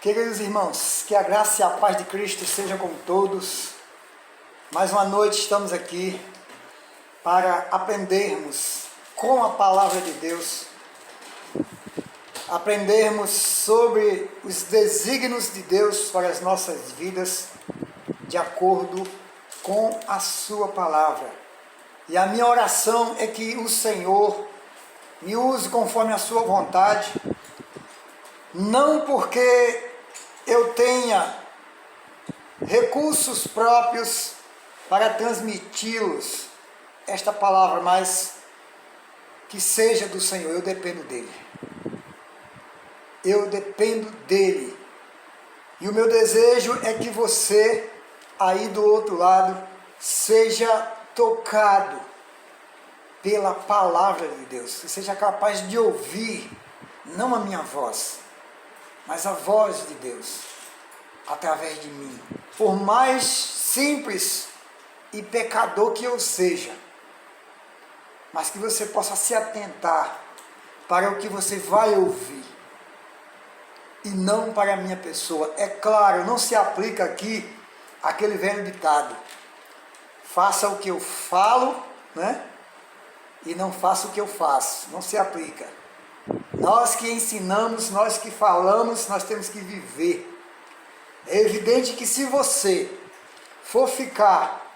Queridos irmãos, que a graça e a paz de Cristo sejam com todos. Mais uma noite estamos aqui para aprendermos com a palavra de Deus, aprendermos sobre os desígnios de Deus para as nossas vidas, de acordo com a sua palavra. E a minha oração é que o Senhor me use conforme a sua vontade, não porque eu tenha recursos próprios para transmiti-los esta palavra, mas que seja do Senhor. Eu dependo dele. Eu dependo dele. E o meu desejo é que você, aí do outro lado, seja tocado pela palavra de Deus. Que seja capaz de ouvir, não a minha voz, mas a voz de Deus, através de mim. Por mais simples e pecador que eu seja, mas que você possa se atentar para o que você vai ouvir, e não para a minha pessoa. É claro, não se aplica aqui aquele velho ditado: faça o que eu falo, né? E não faça o que eu faço. Não se aplica. Nós que ensinamos, nós que falamos, nós temos que viver. É evidente que se você for ficar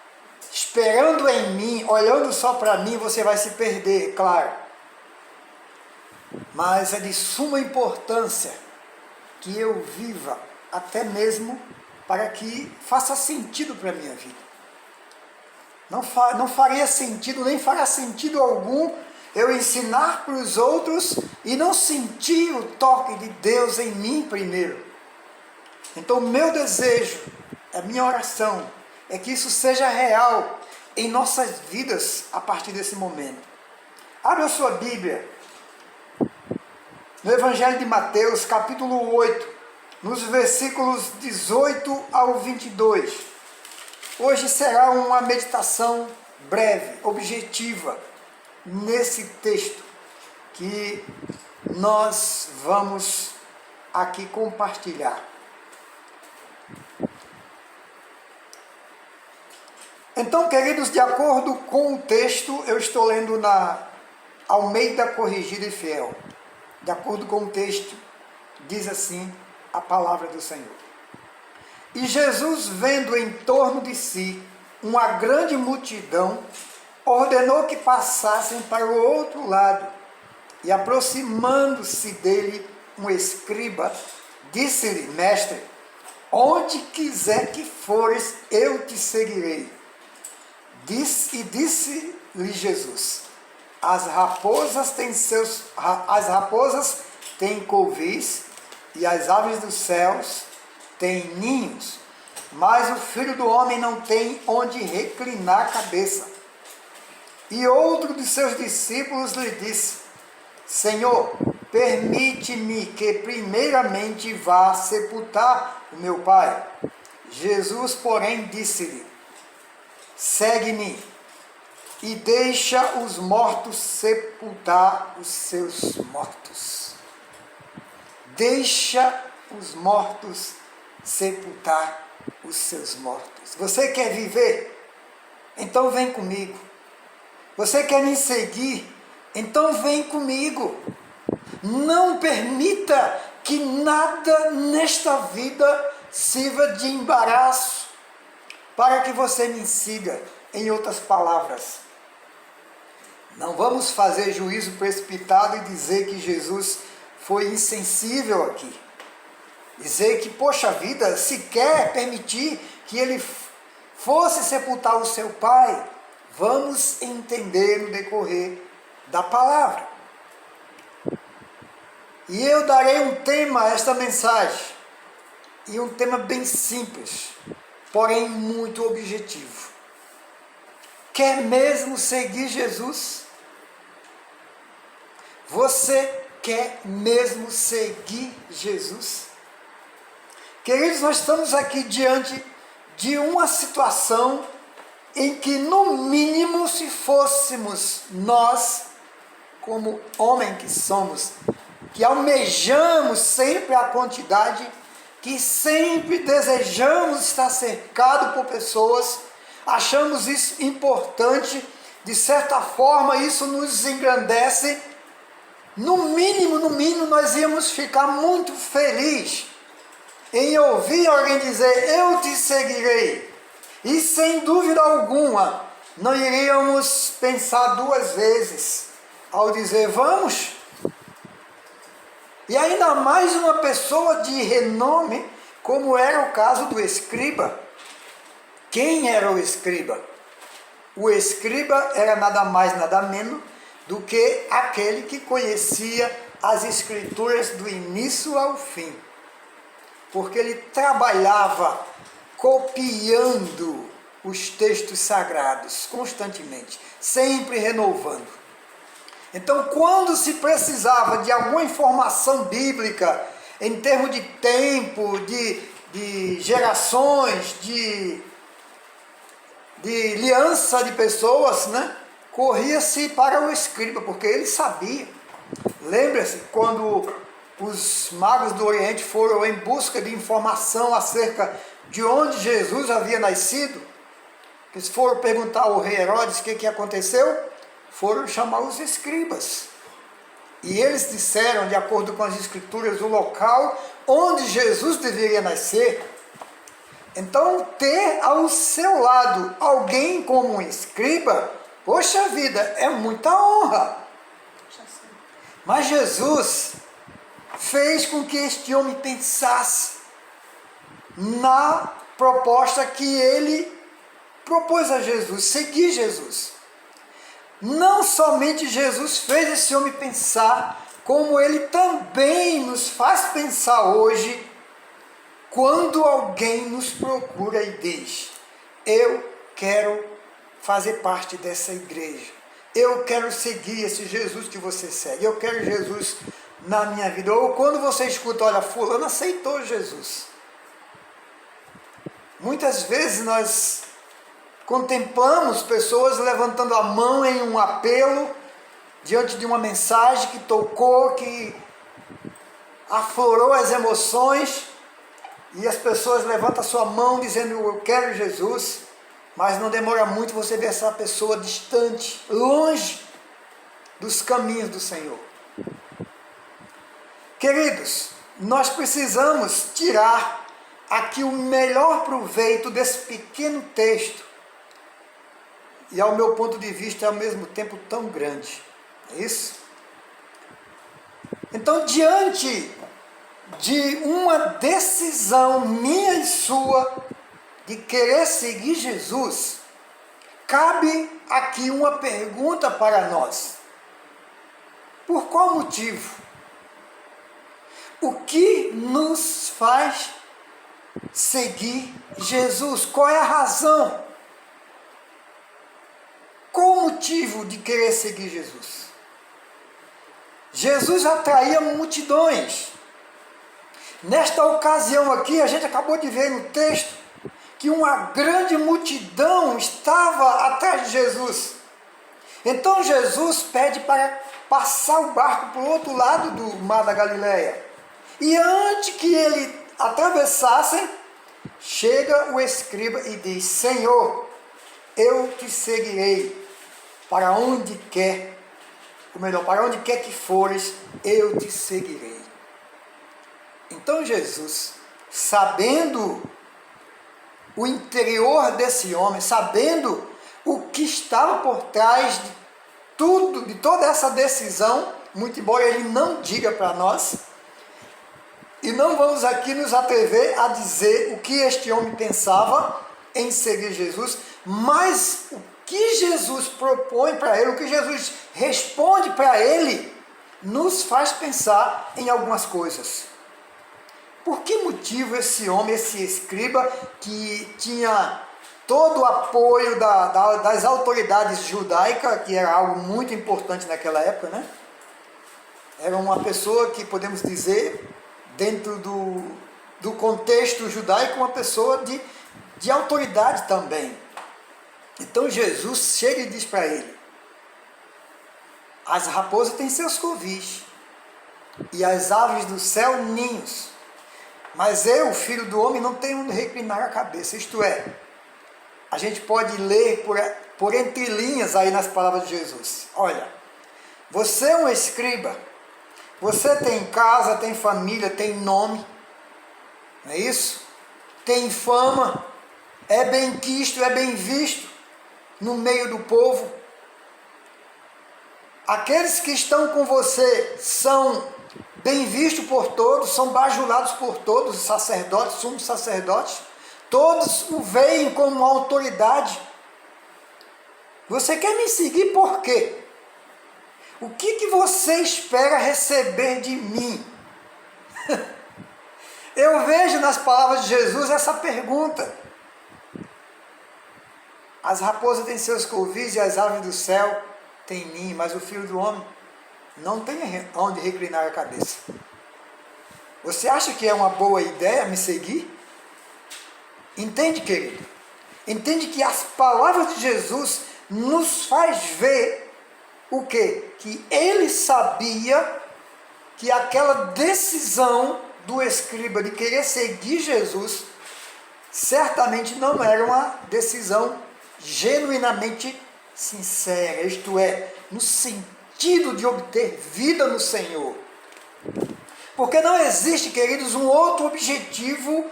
esperando em mim, olhando só para mim, você vai se perder, claro. Mas é de suma importância que eu viva, até mesmo para que faça sentido para a minha vida. Não faria sentido, nem fará sentido algum eu ensinar para os outros e não sentir o toque de Deus em mim primeiro. Então, o meu desejo, a minha oração, é que isso seja real em nossas vidas a partir desse momento. Abra a sua Bíblia no Evangelho de Mateus, capítulo 8, nos versículos 18 ao 22. Hoje será uma meditação breve, objetiva, nesse texto que nós vamos aqui compartilhar. Então, queridos, de acordo com o texto, eu estou lendo na Almeida Corrigida e Fiel. De acordo com o texto, diz assim a palavra do Senhor. E Jesus, vendo em torno de si uma grande multidão, ordenou que passassem para o outro lado. E aproximando-se dele um escriba, disse-lhe: Mestre, onde quiser que fores, eu te seguirei. Disse-lhe Jesus: as raposas têm covis e as aves dos céus têm ninhos, mas o Filho do Homem não tem onde reclinar a cabeça. E outro de seus discípulos lhe disse: Senhor, permite-me que primeiramente vá sepultar o meu pai. Jesus, porém, disse-lhe: segue-me e deixa os mortos sepultar os seus mortos. Deixa os mortos sepultar os seus mortos. Você quer viver? Então vem comigo. Você quer me seguir? Então vem comigo. Não permita que nada nesta vida sirva de embaraço para que você me siga. Em outras palavras, não vamos fazer juízo precipitado e dizer que Jesus foi insensível aqui. Dizer que, poxa vida, se quer permitir que ele fosse sepultar o seu pai. Vamos entender no decorrer da palavra. E eu darei um tema a esta mensagem. E um tema bem simples, porém muito objetivo. Quer mesmo seguir Jesus? Você quer mesmo seguir Jesus? Queridos, nós estamos aqui diante de uma situação em que, no mínimo, se fôssemos nós, como homem que somos, que almejamos sempre a quantidade, que sempre desejamos estar cercado por pessoas, achamos isso importante, de certa forma isso nos engrandece. No mínimo, nós íamos ficar muito felizes em ouvir alguém dizer, eu te seguirei. E sem dúvida alguma, não iríamos pensar duas vezes ao dizer, vamos. E ainda mais uma pessoa de renome, como era o caso do escriba. Quem era o escriba? O escriba era nada mais, nada menos do que aquele que conhecia as escrituras do início ao fim. Porque ele trabalhava copiando os textos sagrados constantemente, sempre renovando. Então, quando se precisava de alguma informação bíblica, em termos de tempo, de gerações, de aliança de pessoas, né? Corria-se para o escriba, porque ele sabia. Lembra-se quando os magos do Oriente foram em busca de informação acerca de onde Jesus havia nascido? Eles foram perguntar ao rei Herodes o que aconteceu? Foram chamar os escribas. E eles disseram, de acordo com as escrituras, o local onde Jesus deveria nascer. Então, ter ao seu lado alguém como um escriba, poxa vida, é muita honra. Mas Jesus fez com que este homem pensasse na proposta que ele propôs a Jesus, seguir Jesus. Não somente Jesus fez esse homem pensar, como ele também nos faz pensar hoje, quando alguém nos procura e diz, eu quero fazer parte dessa igreja, eu quero seguir esse Jesus que você segue, eu quero Jesus na minha vida. Ou quando você escuta, olha, fulano aceitou Jesus. Muitas vezes nós contemplamos pessoas levantando a mão em um apelo, diante de uma mensagem que tocou, que aflorou as emoções, e as pessoas levantam a sua mão dizendo, eu quero Jesus, mas não demora muito você ver essa pessoa distante, longe dos caminhos do Senhor. Queridos, nós precisamos tirar aqui o melhor proveito desse pequeno texto, e ao meu ponto de vista, ao mesmo tempo tão grande. É isso? Então, diante de uma decisão minha e sua de querer seguir Jesus, cabe aqui uma pergunta para nós. Por qual motivo? O que nos faz seguir Jesus? Qual é a razão? Qual o motivo de querer seguir Jesus? Jesus atraía multidões. Nesta ocasião aqui, a gente acabou de ver no texto que uma grande multidão estava atrás de Jesus. Então Jesus pede para passar o barco para o outro lado do mar da Galileia. E antes que ele atravessassem, chega o escriba e diz, Senhor, eu te seguirei para onde quer, ou melhor, para onde quer que fores, eu te seguirei. Então Jesus, sabendo o interior desse homem, sabendo o que estava por trás de tudo, de toda essa decisão, muito embora ele não diga para nós, e não vamos aqui nos atrever a dizer o que este homem pensava em seguir Jesus, mas o que Jesus propõe para ele, o que Jesus responde para ele, nos faz pensar em algumas coisas. Por que motivo esse homem, esse escriba, que tinha todo o apoio das autoridades judaicas, que era algo muito importante naquela época, né? Era uma pessoa que, podemos dizer, dentro do contexto judaico, uma pessoa de autoridade também. Então Jesus chega e diz para ele, as raposas têm seus covis, e as aves do céu ninhos, Mas eu, filho do homem, não tenho onde reclinar a cabeça. Isto é, a gente pode ler por entre linhas aí nas palavras de Jesus. Olha, você é um escriba, você tem casa, tem família, tem nome, não é isso? Tem fama, é bem quisto, é bem visto no meio do povo. Aqueles que estão com você são bem vistos por todos, são bajulados por todos, os sacerdotes, sumos sacerdotes, todos o veem como autoridade. Você quer me seguir por quê? O que você espera receber de mim? Eu vejo nas palavras de Jesus essa pergunta. As raposas têm seus covis e as aves do céu têm ninho, mas o Filho do Homem não tem onde reclinar a cabeça. Você acha que é uma boa ideia me seguir? Entende, querido? Entende que as palavras de Jesus nos faz ver o quê? Que ele sabia que aquela decisão do escriba de querer seguir Jesus certamente não era uma decisão genuinamente sincera, isto é, no sentido de obter vida no Senhor. Porque não existe, queridos, um outro objetivo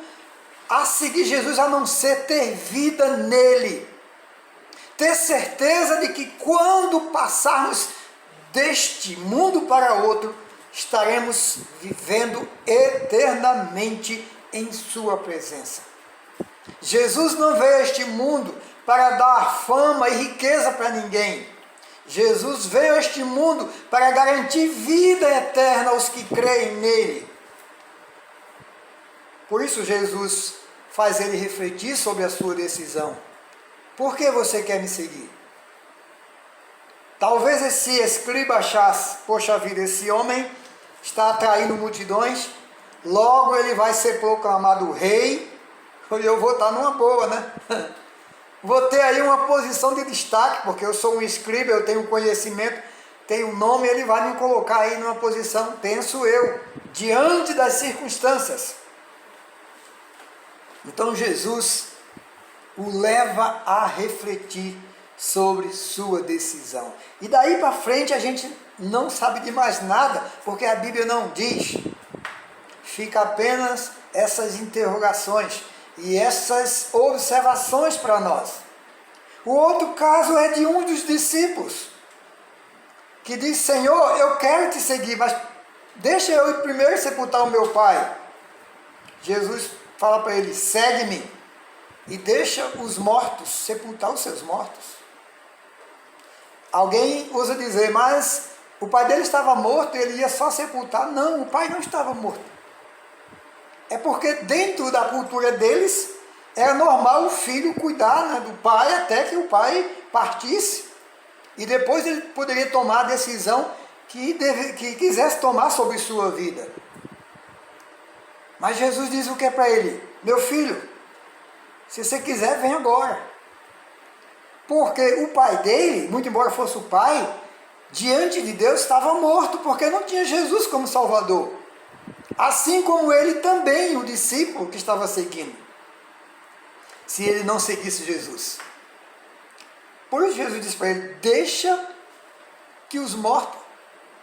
a seguir Jesus a não ser ter vida nele. Ter certeza de que quando passarmos deste mundo para outro, estaremos vivendo eternamente em sua presença. Jesus não veio a este mundo para dar fama e riqueza para ninguém. Jesus veio a este mundo para garantir vida eterna aos que creem nele. Por isso Jesus faz ele refletir sobre a sua decisão. Por que você quer me seguir? Talvez esse escriba achasse, poxa vida, esse homem está atraindo multidões, logo ele vai ser proclamado rei, e eu vou estar numa boa, né? Vou ter aí uma posição de destaque, porque eu sou um escriba, eu tenho conhecimento, tenho nome, ele vai me colocar aí numa posição, penso eu, diante das circunstâncias. Então Jesus o leva a refletir sobre sua decisão. E daí para frente a gente não sabe de mais nada, porque a Bíblia não diz. Fica apenas essas interrogações e essas observações para nós. O outro caso é de um dos discípulos, que diz: Senhor, eu quero te seguir, mas deixa eu ir primeiro sepultar o meu pai. Jesus fala para ele: segue-me e deixa os mortos sepultar os seus mortos. Alguém ousa dizer: mas o pai dele estava morto, ele ia só sepultar. Não, o pai não estava morto. É porque dentro da cultura deles era normal o filho cuidar, né, do pai até que o pai partisse. E depois ele poderia tomar a decisão que quisesse tomar sobre sua vida. Mas Jesus diz o que é para ele? Meu filho, se você quiser, vem agora. Porque o pai dele, muito embora fosse o pai, diante de Deus estava morto, porque não tinha Jesus como Salvador. Assim como ele também, o discípulo que estava seguindo, se ele não seguisse Jesus. Por isso Jesus disse para ele: deixa que os mortos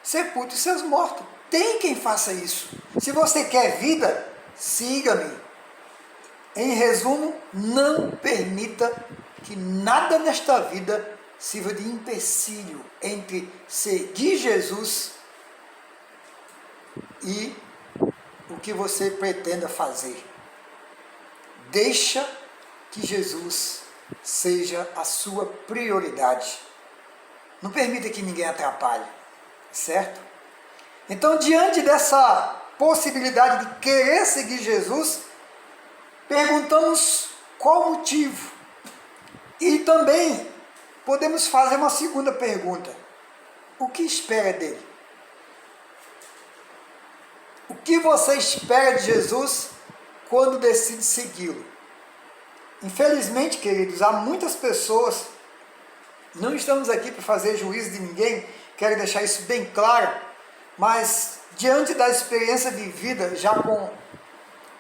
sepultem os seus mortos. Tem quem faça isso. Se você quer vida, siga-me. Em resumo, não permita que nada nesta vida sirva de empecilho entre seguir Jesus e o que você pretenda fazer. Deixa que Jesus seja a sua prioridade. Não permita que ninguém atrapalhe, certo? Então, diante dessa possibilidade de querer seguir Jesus, perguntamos qual o motivo. E também podemos fazer uma segunda pergunta: o que espera dele? O que você espera de Jesus quando decide segui-lo? Infelizmente, queridos, há muitas pessoas, não estamos aqui para fazer juízo de ninguém, quero deixar isso bem claro, mas diante da experiência vivida já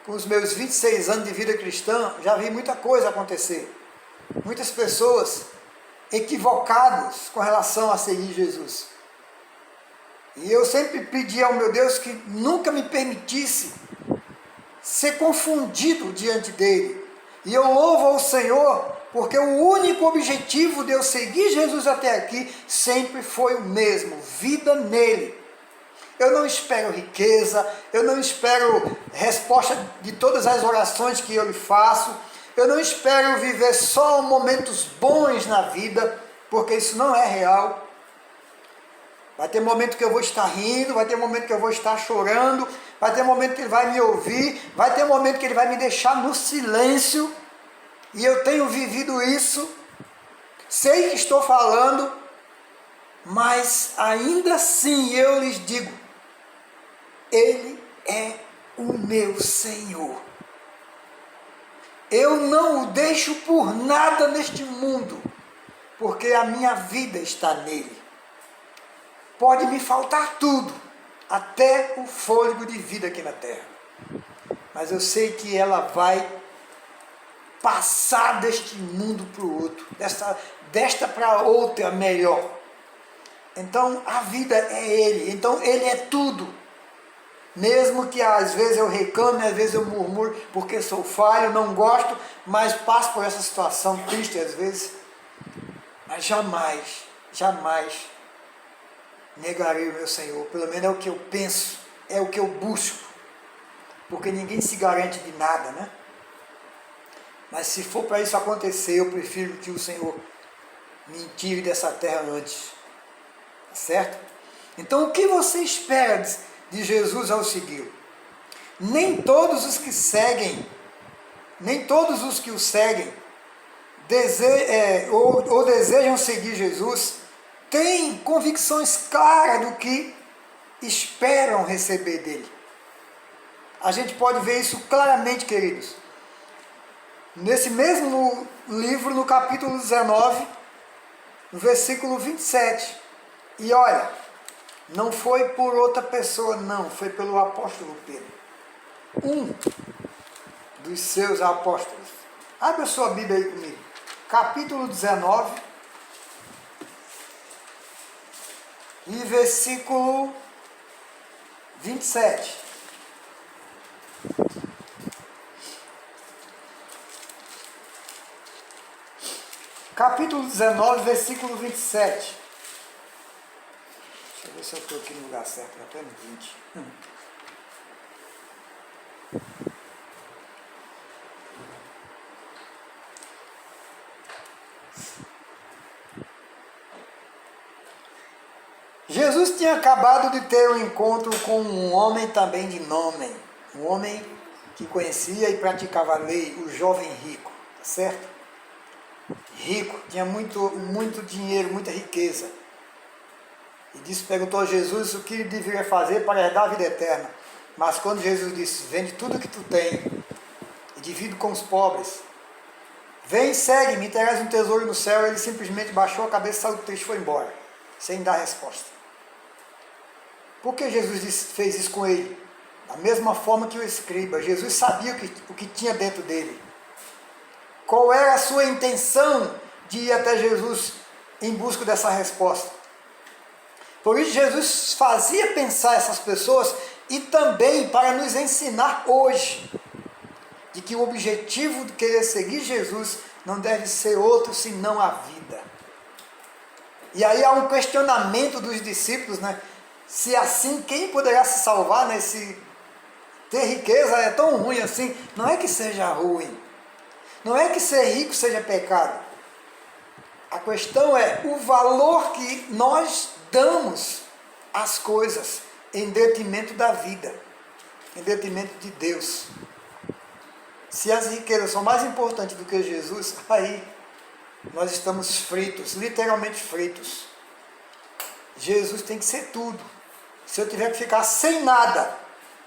com os meus 26 anos de vida cristã, já vi muita coisa acontecer. Muitas pessoas equivocadas com relação a seguir Jesus. E eu sempre pedi ao meu Deus que nunca me permitisse ser confundido diante dele. E eu louvo ao Senhor, porque o único objetivo de eu seguir Jesus até aqui sempre foi o mesmo: vida nele. Eu não espero riqueza, eu não espero resposta de todas as orações que eu lhe faço, eu não espero viver só momentos bons na vida, porque isso não é real. Vai ter momento que eu vou estar rindo, vai ter momento que eu vou estar chorando, vai ter momento que ele vai me ouvir, vai ter momento que ele vai me deixar no silêncio, e eu tenho vivido isso, sei que estou falando, mas ainda assim eu lhes digo, ele é o meu Senhor. Eu não o deixo por nada neste mundo, porque a minha vida está nele. Pode me faltar tudo, até o fôlego de vida aqui na terra. Mas eu sei que ela vai passar deste mundo para o outro, desta para outra melhor. Então a vida é ele, então ele é tudo. Mesmo que às vezes eu reclame, às vezes eu murmuro, porque sou falho, não gosto, mas passo por essa situação triste às vezes. Mas jamais, jamais negarei o meu Senhor. Pelo menos é o que eu penso, é o que eu busco. Porque ninguém se garante de nada, né? Mas se for para isso acontecer, eu prefiro que o Senhor me tire dessa terra antes. Tá certo? Então o que você espera de Jesus ao segui-lo? Nem todos os que o seguem, desejam seguir Jesus, têm convicções claras do que esperam receber dele. A gente pode ver isso claramente, queridos. Nesse mesmo livro, no capítulo 19, no versículo 27. E olha, não foi por outra pessoa, não, foi pelo apóstolo Pedro. Um dos seus apóstolos. Abre a sua Bíblia aí comigo. Capítulo 19. E versículo 27. Capítulo 19, versículo 27. Deixa eu ver se eu estou aqui no lugar certo, já estou no 20. Jesus tinha acabado de ter um encontro com um homem também de nome, um homem que conhecia e praticava a lei, o jovem rico, tá certo? Rico, tinha muito dinheiro, muita riqueza. E disse, perguntou a Jesus o que ele deveria fazer para herdar a vida eterna. Mas quando Jesus disse, vende tudo que tu tem e divide com os pobres, vem, segue-me, terás um tesouro no céu, ele simplesmente baixou a cabeça, saiu triste e foi embora, sem dar resposta. Por que Jesus fez isso com ele? Da mesma forma que o escriba, Jesus sabia o que tinha dentro dele. Qual era a sua intenção de ir até Jesus em busca dessa resposta? Por isso Jesus fazia pensar essas pessoas e também para nos ensinar hoje de que o objetivo de querer seguir Jesus não deve ser outro senão a vida. E aí há um questionamento dos discípulos, né? Se assim, quem poderá se salvar, né? Se ter riqueza é tão ruim assim, não é que seja ruim, não é que ser rico seja pecado. A questão é o valor que nós damos às coisas em detrimento da vida, em detrimento de Deus. Se as riquezas são mais importantes do que Jesus, aí nós estamos fritos, literalmente fritos. Jesus tem que ser tudo. Se eu tiver que ficar sem nada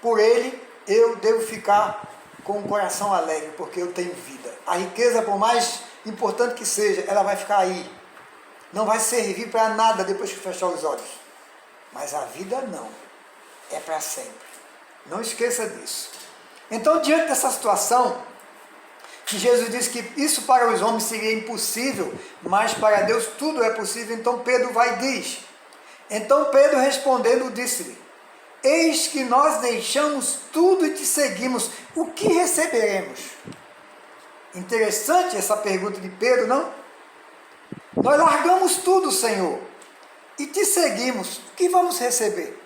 por Ele, eu devo ficar com o coração alegre, porque eu tenho vida. A riqueza, por mais importante que seja, ela vai ficar aí. Não vai servir para nada depois que fechar os olhos. Mas a vida não. É para sempre. Não esqueça disso. Então, diante dessa situação, que Jesus disse que isso para os homens seria impossível, mas para Deus tudo é possível, então Pedro vai e diz. Então Pedro respondendo disse-lhe: eis que nós deixamos tudo e te seguimos, o que receberemos? Interessante essa pergunta de Pedro, não? Nós largamos tudo, Senhor, e te seguimos, o que vamos receber?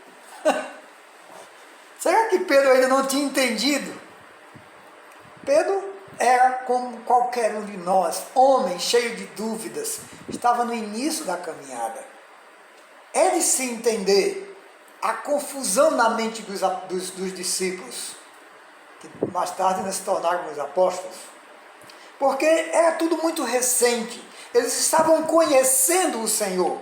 Será que Pedro ainda não tinha entendido? Pedro era como qualquer um de nós, homem cheio de dúvidas, estava no início da caminhada. É de se entender a confusão na mente dos discípulos, que mais tarde se tornaram os apóstolos, porque era tudo muito recente, eles estavam conhecendo o Senhor.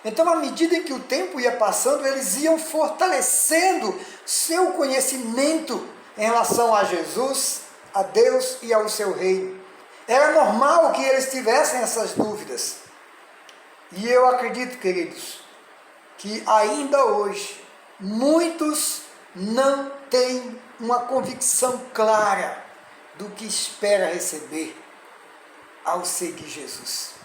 Então, à medida em que o tempo ia passando, eles iam fortalecendo seu conhecimento em relação a Jesus, a Deus e ao seu reino. Era normal que eles tivessem essas dúvidas. E eu acredito, queridos, que ainda hoje, muitos não têm uma convicção clara do que espera receber ao seguir Jesus.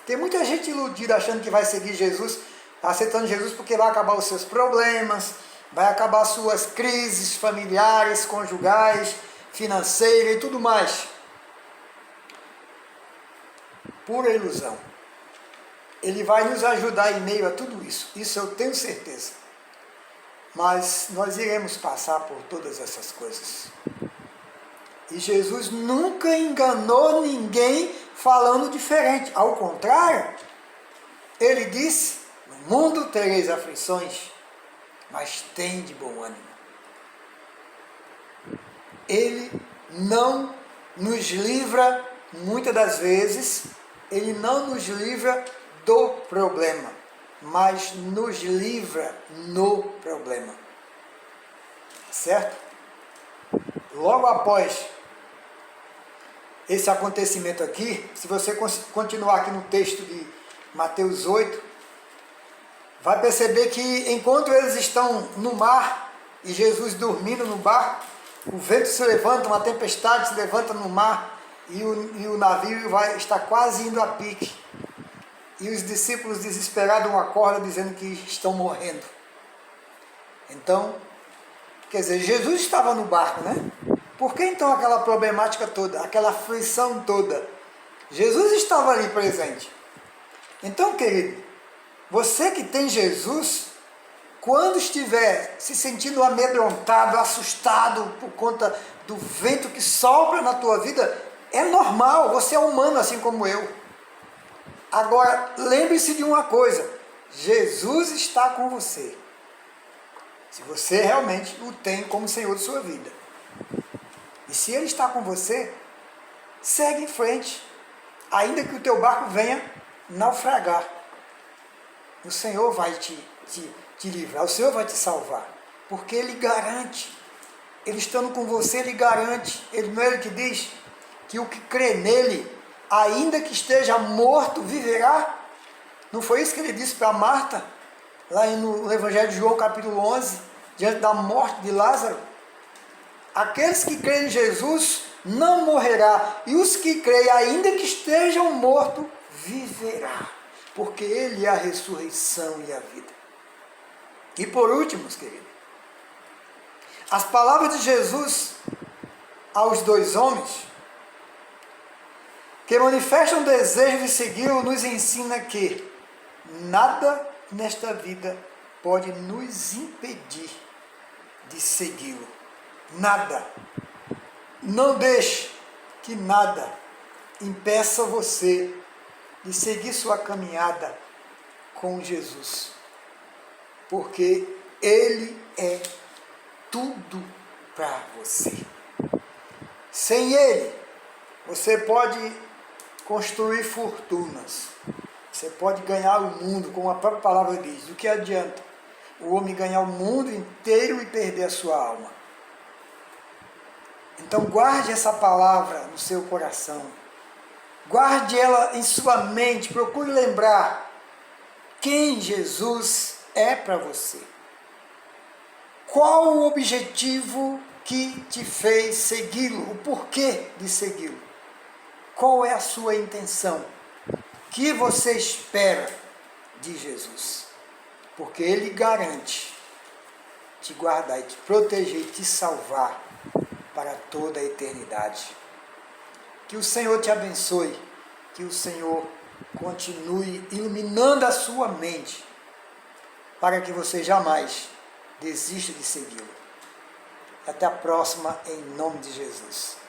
Tem muita gente iludida achando que vai seguir Jesus, aceitando Jesus porque vai acabar os seus problemas, vai acabar suas crises familiares, conjugais, financeiras e tudo mais. Pura ilusão. Ele vai nos ajudar em meio a tudo isso, isso eu tenho certeza. Mas nós iremos passar por todas essas coisas. E Jesus nunca enganou ninguém falando diferente. Ao contrário, ele disse: no mundo tereis aflições, mas tende bom ânimo. Ele não nos livra, muitas das vezes, ele não nos livra do problema, mas nos livra no problema. Certo? Logo após esse acontecimento aqui, se você continuar aqui no texto de Mateus 8, vai perceber que enquanto eles estão no mar, e Jesus dormindo no barco, o vento se levanta, uma tempestade se levanta no mar, e o navio está quase indo a pique. E os discípulos desesperados acordam dizendo que estão morrendo. Então, quer dizer, Jesus estava no barco, né? Por que então aquela problemática toda, aquela aflição toda? Jesus estava ali presente. Então, querido, você que tem Jesus, quando estiver se sentindo amedrontado, assustado por conta do vento que sopra na tua vida, é normal, você é humano assim como eu. Agora, lembre-se de uma coisa, Jesus está com você. Se você realmente o tem como Senhor de sua vida. E se Ele está com você, segue em frente. Ainda que o teu barco venha naufragar. O Senhor vai te livrar, o Senhor vai te salvar. Porque Ele garante. Ele estando com você, Ele garante. Não é Ele que diz que o que crê nele, ainda que esteja morto, viverá. Não foi isso que Ele disse para Marta? Lá no Evangelho de João, capítulo 11, diante da morte de Lázaro. Aqueles que creem em Jesus não morrerá, e os que creem, ainda que estejam mortos, viverá, porque Ele é a ressurreição e a vida. E por último, queridos, as palavras de Jesus aos dois homens, que manifestam o desejo de segui-lo, nos ensina que nada nesta vida pode nos impedir de segui-lo. Nada. Não deixe que nada impeça você de seguir sua caminhada com Jesus. Porque Ele é tudo para você. Sem Ele, você pode construir fortunas. Você pode ganhar o mundo, como a própria palavra diz. O que adianta o homem ganhar o mundo inteiro e perder a sua alma? Então guarde essa palavra no seu coração. Guarde ela em sua mente. Procure lembrar quem Jesus é para você. Qual o objetivo que te fez segui-lo, o porquê de segui-lo. Qual é a sua intenção? O que você espera de Jesus? Porque Ele garante te guardar e te proteger e te salvar para toda a eternidade. Que o Senhor te abençoe, que o Senhor continue iluminando a sua mente, para que você jamais desista de segui-lo. Até a próxima, em nome de Jesus.